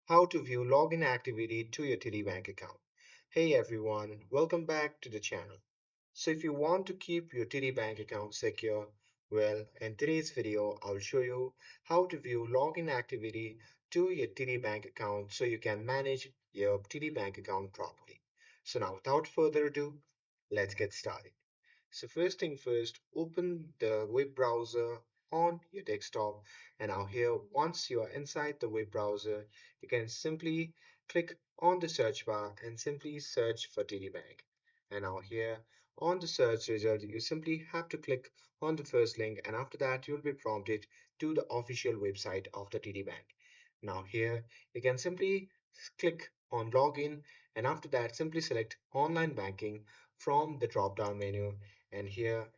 How to view login activity to your TD Bank account. Hey everyone, welcome back to the channel. So if you want to keep your TD Bank account secure, well, in today's video, I'll show you how to view login activity to your TD Bank account so you can manage your TD Bank account properly. So now without further ado, let's get started. So first thing first, open the web browser on your desktop. And now here, once you are inside the web browser, you can simply click on the search bar and simply search for TD Bank. And now here on the search result, you simply have to click on the first link and after that you'll be prompted to the official website of the TD Bank. Now here you can simply click on login and after that simply select online banking from the drop down menu, and here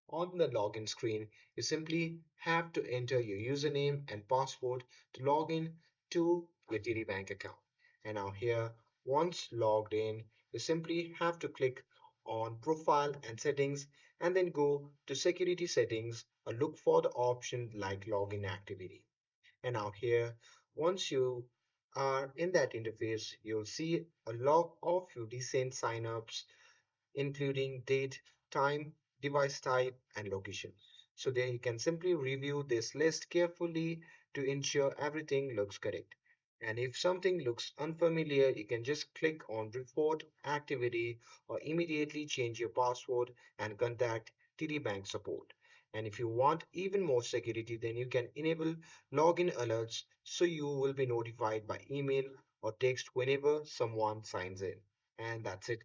on the login screen, you simply have to enter your username and password to log in to your TD Bank account. And now here, once logged in, you simply have to click on profile and settings and then go to security settings or look for the option like login activity. And now here, once you are in that interface, you'll see a log of your recent signups including date, time, device type, and location. So there you can simply review this list carefully to ensure everything looks correct. And if something looks unfamiliar, you can just click on report activity or immediately change your password and contact TD Bank support. And if you want even more security, then you can enable login alerts so you will be notified by email or text whenever someone signs in. And that's it.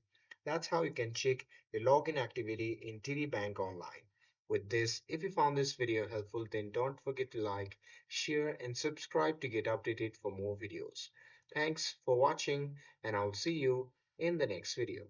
That's how you can check your login activity in TD Bank Online. With this, if you found this video helpful, then don't forget to like, share, and subscribe to get updated for more videos. Thanks for watching, and I'll see you in the next video.